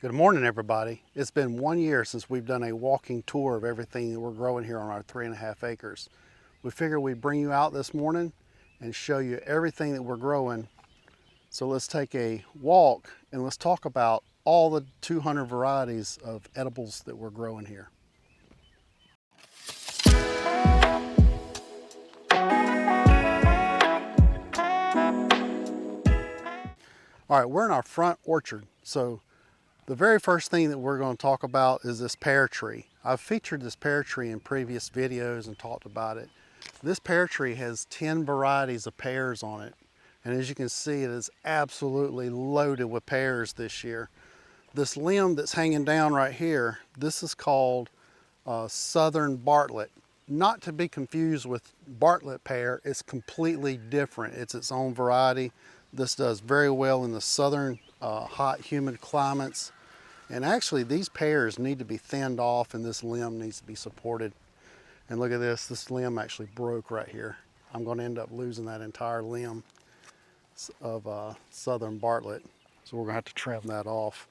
Good morning, everybody. It's been 1 year since we've done a walking tour of everything that we're growing here on our 3.5 acres. We figured we'd bring you out this morning and show you everything that we're growing. So let's take a walk and let's talk about all the 200 varieties of edibles that we're growing here. All right, we're in our front orchard. So the very first thing that we're going to talk about is this pear tree. I've featured this pear tree in previous videos and talked about it. This pear tree has 10 varieties of pears on it. And as you can see, it is absolutely loaded with pears this year. This limb that's hanging down right here, this is called Southern Bartlett. Not to be confused with Bartlett pear, it's completely different. It's its own variety. This does very well in the southern hot, humid climates. And actually these pears need to be thinned off and this limb needs to be supported. And look at this limb actually broke right here. I'm going to end up losing that entire limb of Southern Bartlett. So we're going to have to trim that off.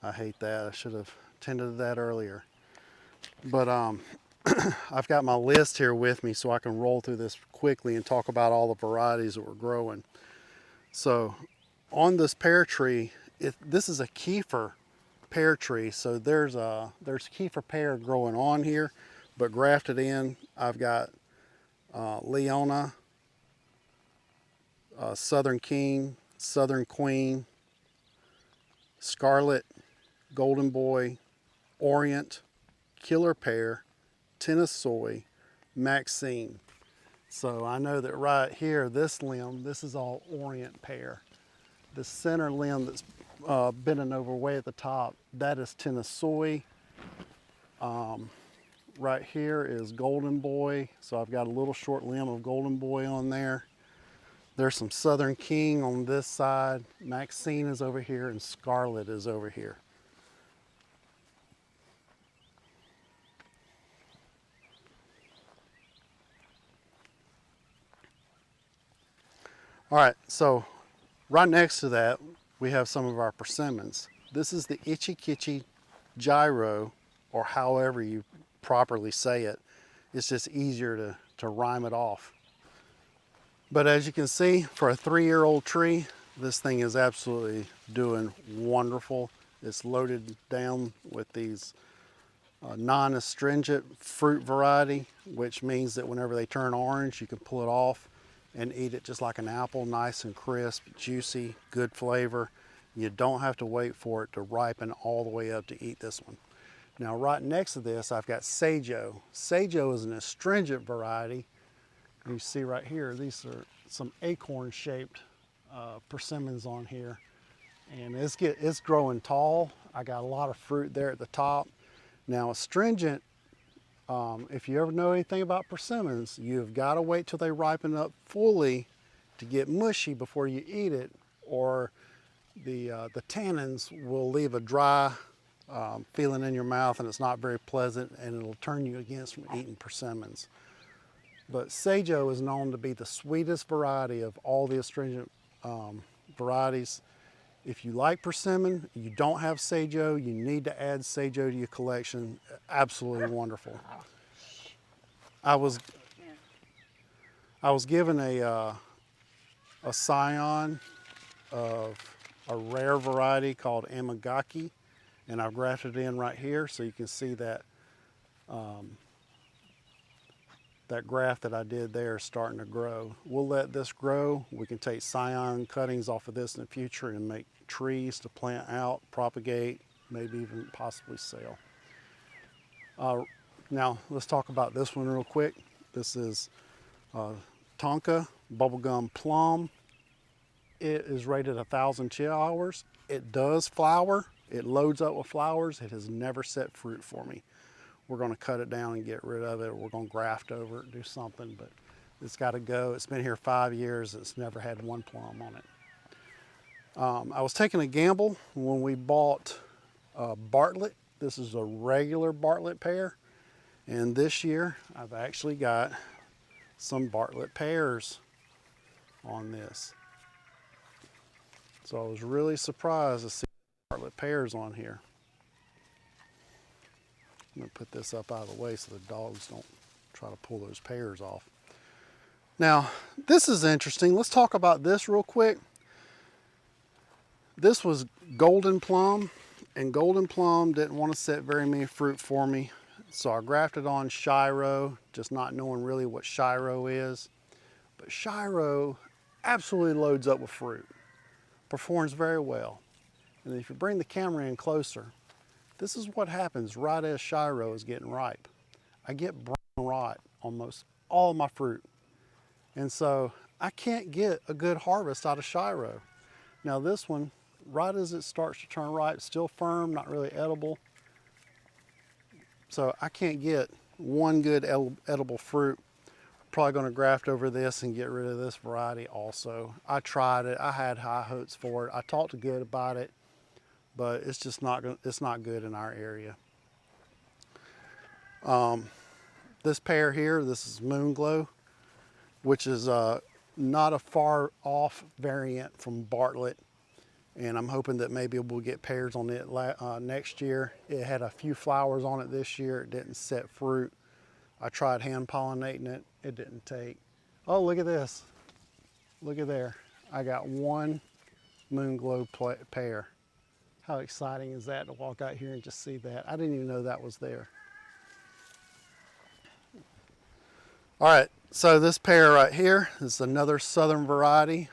I hate that. I should have tended to that earlier. But I've got my list here with me so I can roll through this quickly and talk about all the varieties that we're growing. So on this pear tree, this is a Kiefer pear tree. So there's Kiefer pear growing on here, but grafted in, I've got Leona, Southern King, Southern Queen, Scarlet, Golden Boy, Orient, Killer Pear, Tennessee, Maxine. So I know that right here, this limb, this is all Orient pear. The center limb that's bending over way at the top, that is Tennessee. Right here is Golden Boy. So I've got a little short limb of Golden Boy on there. There's some Southern King on this side. Maxine is over here and Scarlet is over here. All right, so right next to that, we have some of our persimmons. This is the Itchy Kitchy Gyro, or however you properly say it. It's just easier to rhyme it off. But as you can see, for a 3-year-old tree, this thing is absolutely doing wonderful. It's loaded down with these non-astringent fruit variety, which means that whenever they turn orange, you can pull it off and eat it just like an apple, nice and crisp, juicy, good flavor. You don't have to wait for it to ripen all the way up to eat this one. Now right next to this, I've got Sago. Sago is an astringent variety. You see right here, these are some acorn-shaped persimmons on here. And it's growing tall. I got a lot of fruit there at the top. Now astringent, if you ever know anything about persimmons, you've got to wait till they ripen up fully to get mushy before you eat it, or the tannins will leave a dry feeling in your mouth and it's not very pleasant and it'll turn you against from eating persimmons. But Sago is known to be the sweetest variety of all the astringent varieties. If you like persimmon, you don't have Sago, you need to add Sago to your collection. Absolutely wonderful. I was given a scion of a rare variety called Amagaki, and I've grafted it in right here so you can see that that graft that I did there is starting to grow. We'll let this grow. We can take scion cuttings off of this in the future and make trees to plant out, propagate, maybe even possibly sell. Now let's talk about this one real quick. This is Tonka Bubblegum Plum. It is rated 1,000 chill hours. It does flower. It loads up with flowers. It has never set fruit for me. We're going to cut it down and get rid of it. We're going to graft over it, do something, but it's got to go. It's been here 5 years. It's never had one plum on it. I was taking a gamble when we bought Bartlett. This is a regular Bartlett pear. And this year, I've actually got some Bartlett pears on this. So I was really surprised to see Bartlett pears on here. I'm gonna put this up out of the way so the dogs don't try to pull those pears off. Now, this is interesting. Let's talk about this real quick. This was golden plum, and golden plum didn't want to set very many fruit for me. So I grafted on Shiro, just not knowing really what Shiro is. But Shiro absolutely loads up with fruit, performs very well. And if you bring the camera in closer, this is what happens right as Shiro is getting ripe. I get brown rot on most all my fruit. And so I can't get a good harvest out of Shiro. Now this one, right as it starts to turn ripe, still firm, not really edible. So I can't get one good edible fruit. Probably going to graft over this and get rid of this variety also. I tried it. I had high hopes for it. I talked good about it, but it's just not good in our area. This pear here, this is Moonglow, which is not a far off variant from Bartlett. And I'm hoping that maybe we'll get pears on it next year. It had a few flowers on it this year. It didn't set fruit. I tried hand pollinating it. It didn't take. Oh, look at this. Look at there. I got one Moonglow pear. How exciting is that to walk out here and just see that? I didn't even know that was there. All right, so this pear right here is another southern variety,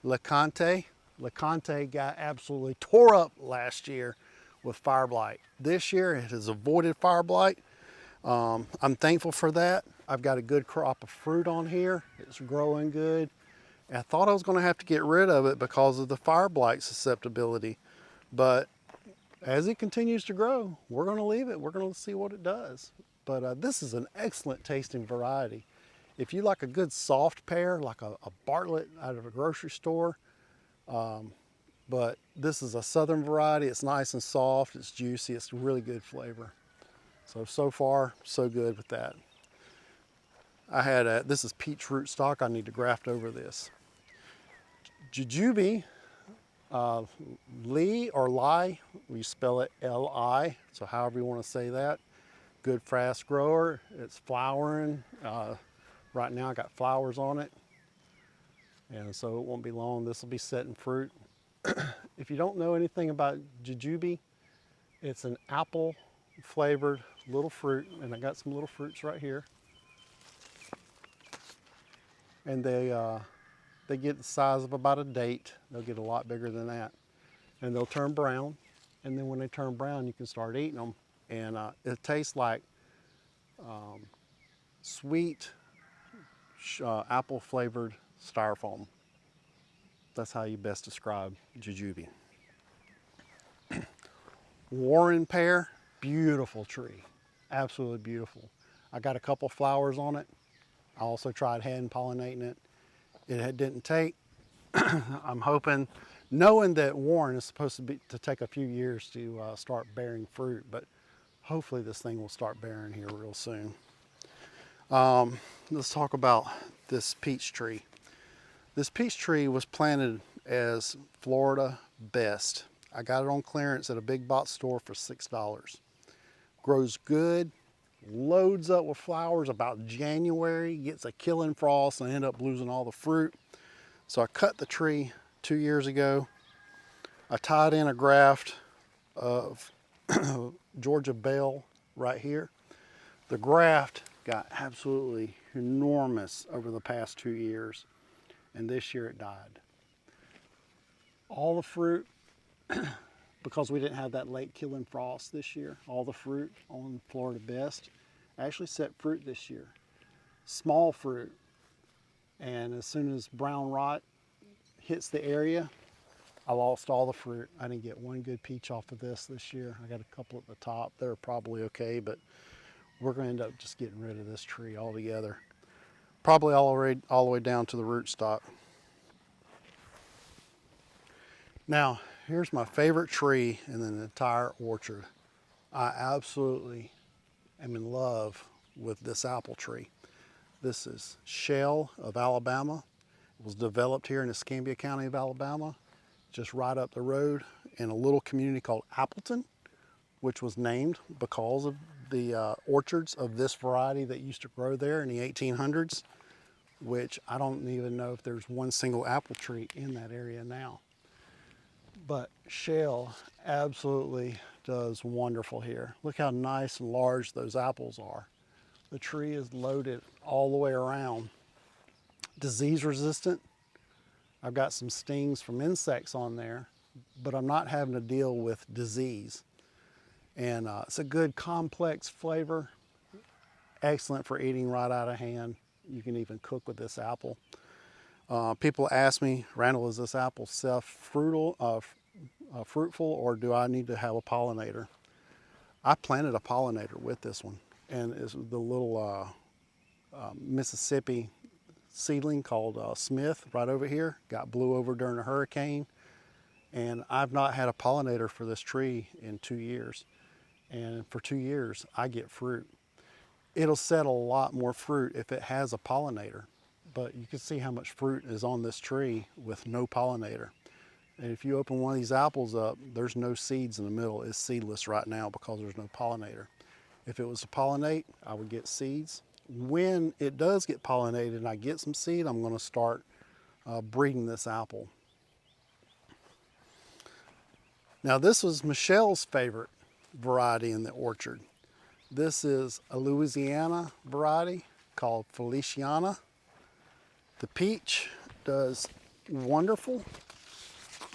LeConte. LeConte got absolutely tore up last year with fire blight. This year it has avoided fire blight. I'm thankful for that. I've got a good crop of fruit on here. It's growing good. And I thought I was going to have to get rid of it because of the fire blight susceptibility. But as it continues to grow, we're going to leave it. We're going to see what it does. But this is an excellent tasting variety. If you like a good soft pear, like a Bartlett out of a grocery store, but this is a southern variety. It's nice and soft. It's juicy. It's really good flavor. So far, so good with that. I had this is peach rootstock. I need to graft over this. Jujube, Lee or Lai, we spell it L-I, so however you want to say that. Good fast grower. It's flowering. Right now I got flowers on it. And so it won't be long. This will be setting fruit. If you don't know anything about Jujube, it's an apple flavored little fruit, and I got some little fruits right here. And they get the size of about a date. They'll get a lot bigger than that. And they'll turn brown. And then when they turn brown, you can start eating them. And it tastes like sweet apple flavored styrofoam. That's how you best describe Jujube. Warren pear, beautiful tree, absolutely beautiful. I got a couple flowers on it. I also tried hand pollinating it. It didn't take. I'm hoping, knowing that Warren is supposed to take a few years to start bearing fruit, but hopefully this thing will start bearing here real soon. Let's talk about this peach tree. This peach tree was planted as Florida Best. I got it on clearance at a big box store for $6. Grows good, loads up with flowers about January, gets a killing frost, and I end up losing all the fruit. So I cut the tree 2 years ago. I tied in a graft of Georgia Bell right here. The graft got absolutely enormous over the past 2 years, and this year it died. All the fruit, because we didn't have that late killing frost this year, all the fruit on Florida Best actually set fruit this year. Small fruit, and as soon as brown rot hits the area, I lost all the fruit. I didn't get one good peach off of this year. I got a couple at the top. They're probably okay, but we're going to end up just getting rid of this tree altogether. Probably all the way down to the rootstock. Now, here's my favorite tree in the entire orchard. I absolutely am in love with this apple tree. This is Shell of Alabama. It was developed here in Escambia County of Alabama, just right up the road in a little community called Appleton, which was named because of the orchards of this variety that used to grow there in the 1800s, which I don't even know if there's one single apple tree in that area now. But shell absolutely does wonderful here. Look how nice and large those apples are. The tree is loaded all the way around. Disease resistant. I've got some stings from insects on there, but I'm not having to deal with disease. And it's a good complex flavor, excellent for eating right out of hand. You can even cook with this apple. People ask me, Randall, is this apple fruitful, or do I need to have a pollinator? I planted a pollinator with this one, and it's the little Mississippi seedling called Smith right over here. Got blew over during a hurricane, and I've not had a pollinator for this tree in 2 years. And for 2 years, I get fruit. It'll set a lot more fruit if it has a pollinator, but you can see how much fruit is on this tree with no pollinator. And if you open one of these apples up, there's no seeds in the middle. It's seedless right now because there's no pollinator. If it was to pollinate, I would get seeds. When it does get pollinated and I get some seed, I'm going to start breeding this apple. Now this was Michelle's favorite variety in the orchard. This is a Louisiana variety called Feliciana. The peach does wonderful.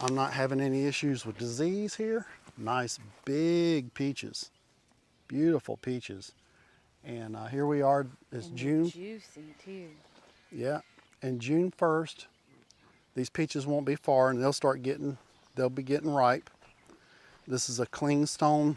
I'm not having any issues with disease here. Nice big peaches, beautiful peaches. And here we are, it's June. Juicy too. Yeah, and June 1st, these peaches won't be far and they'll be getting ripe. This is a clingstone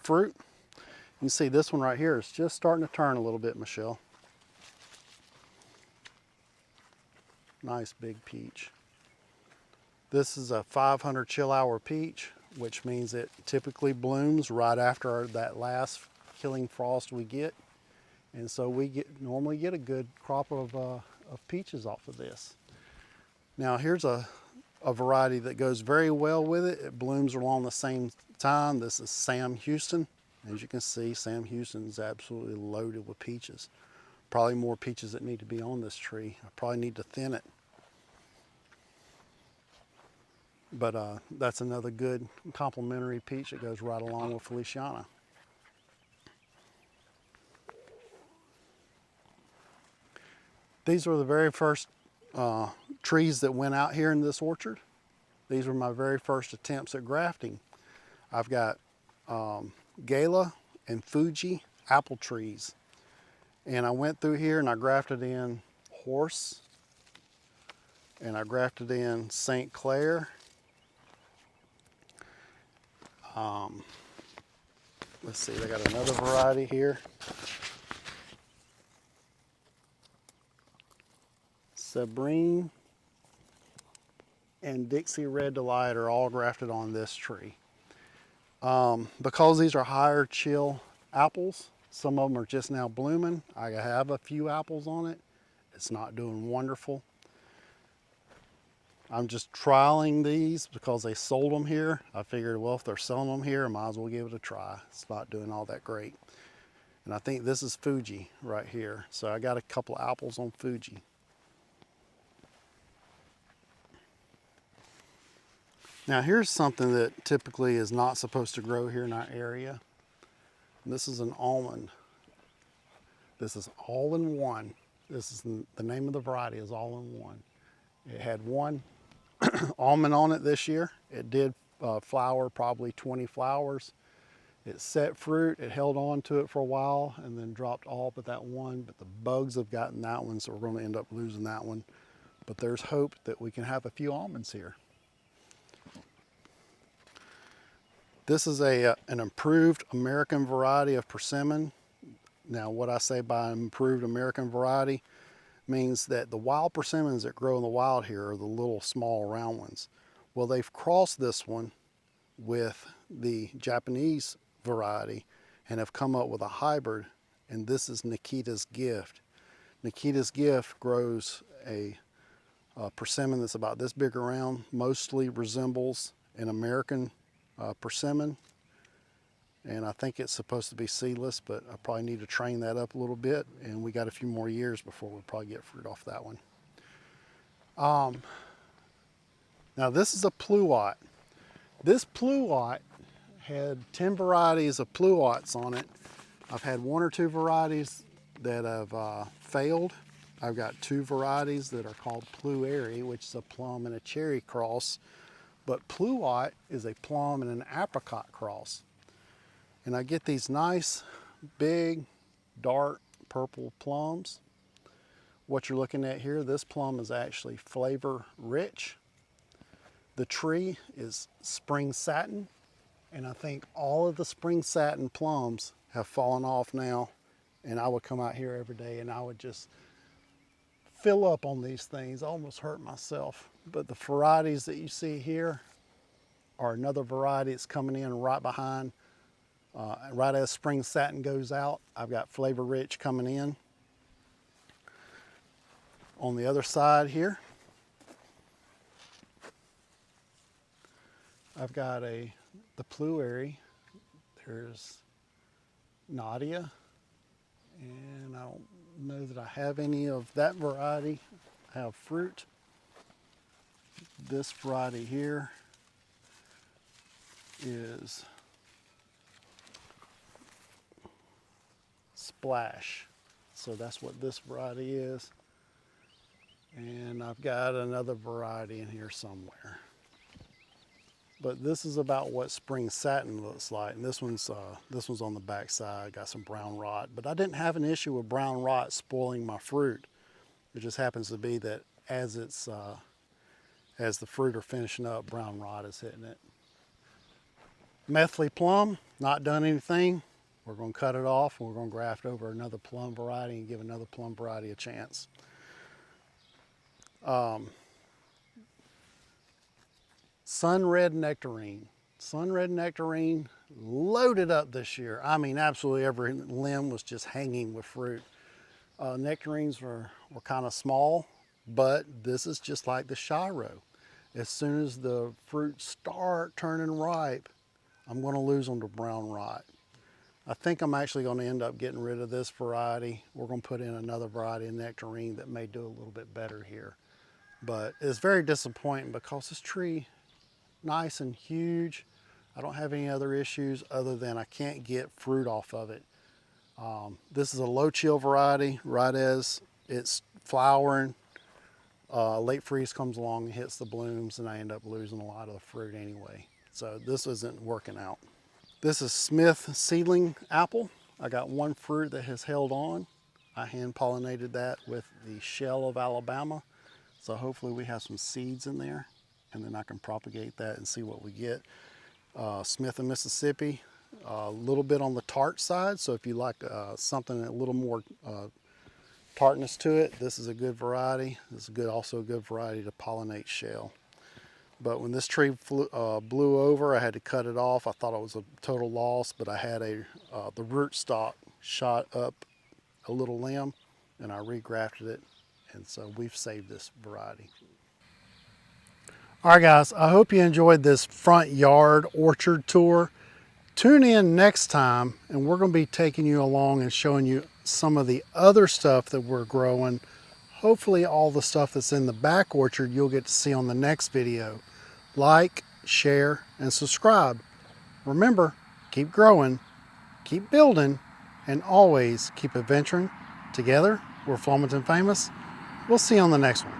fruit. You can see this one right here is just starting to turn a little bit, Michelle. Nice big peach. This is a 500 chill hour peach, which means it typically blooms right after that last killing frost we get. And so we normally get a good crop of peaches off of this. Now here's a variety that goes very well with it. It blooms along the same time. This is Sam Houston. As you can see, Sam Houston is absolutely loaded with peaches. Probably more peaches that need to be on this tree. I probably need to thin it. But that's another good complementary peach that goes right along with Feliciana. These were the very first trees that went out here in this orchard. These were my very first attempts at grafting. I've got Gala and Fuji apple trees. And I went through here and I grafted in Horse, and I grafted in St. Clair. Let's see, I got another variety here. Sabrine and Dixie Red Delight are all grafted on this tree. Because these are higher chill apples, some of them are just now blooming. I have a few apples on it. It's not doing wonderful. I'm just trialing these because they sold them here. I figured, well, if they're selling them here, I might as well give it a try. It's not doing all that great. And I think this is Fuji right here. So I got a couple of apples on Fuji. Now here's something that typically is not supposed to grow here in our area. This is an almond. This is all in one. This is the name of the variety is all in one. It had one almond on it this year. It did flower probably 20 flowers. It set fruit, it held on to it for a while and then dropped all but that one, but the bugs have gotten that one, so we're going to end up losing that one. But there's hope that we can have a few almonds here. This is an improved American variety of persimmon. Now what I say by improved American variety means that the wild persimmons that grow in the wild here are the little small round ones. Well, they've crossed this one with the Japanese variety and have come up with a hybrid, and this is Nikita's Gift. Nikita's Gift grows a persimmon that's about this big around, mostly resembles an American persimmon. And I think it's supposed to be seedless, but I probably need to train that up a little bit. And we got a few more years before we'll probably get fruit off that one. Now this is a pluot. This pluot had 10 varieties of pluots on it. I've had 1 or 2 varieties that have failed. I've got 2 varieties that are called Pears, which is a plum and a cherry cross. But pluot is a plum and an apricot cross. And I get these nice, big, dark purple plums. What you're looking at here, this plum is actually flavor rich. The tree is spring satin, and I think all of the spring satin plums have fallen off now. And I would come out here every day and I would just fill up on these things. I almost hurt myself. But the varieties that you see here are another variety that's coming in right behind. Right as spring satin goes out, I've got flavor rich coming in. On the other side here, I've got the Pears. There's Nadia, and I don't know that I have any of that variety. I have fruit. This variety here is Splash. So that's what this variety is. And I've got another variety in here somewhere. But this is about what spring satin looks like. And this one's on the back side, got some brown rot. But I didn't have an issue with brown rot spoiling my fruit. It just happens to be that as the fruit are finishing up, brown rot is hitting it. Methley plum, not done anything. We're going to cut it off and we're going to graft over another plum variety and give another plum variety a chance. Sun red nectarine. Sun red nectarine loaded up this year. I mean, absolutely every limb was just hanging with fruit. Nectarines were kind of small, but this is just like the Shiro. As soon as the fruits start turning ripe, I'm going to lose them to brown rot. I think I'm actually going to end up getting rid of this variety. We're going to put in another variety of nectarine that may do a little bit better here. But it's very disappointing because this tree, nice and huge. I don't have any other issues other than I can't get fruit off of it. This is a low chill variety. Right as it's flowering, late freeze comes along and hits the blooms, and I end up losing a lot of the fruit anyway. So this isn't working out. This is Smith seedling apple. I got 1 fruit that has held on. I hand pollinated that with the shell of Alabama. So hopefully we have some seeds in there, and then I can propagate that and see what we get. Smith and Mississippi, a little bit on the tart side. So if you like something a little more tartness to it, this is a good variety. This is also a good variety to pollinate shell. But when this tree blew over, I had to cut it off. I thought it was a total loss, but I had the root stock shot up a little limb, and I regrafted it, and so we've saved this variety. All right, guys, I hope you enjoyed this front yard orchard tour. Tune in next time, and we're going to be taking you along and showing you some of the other stuff that we're growing. Hopefully all the stuff that's in the back orchard you'll get to see on the next video. Like, share, and subscribe. Remember, keep growing, keep building, and always keep adventuring. Together, we're Flemington Famous. We'll see you on the next one.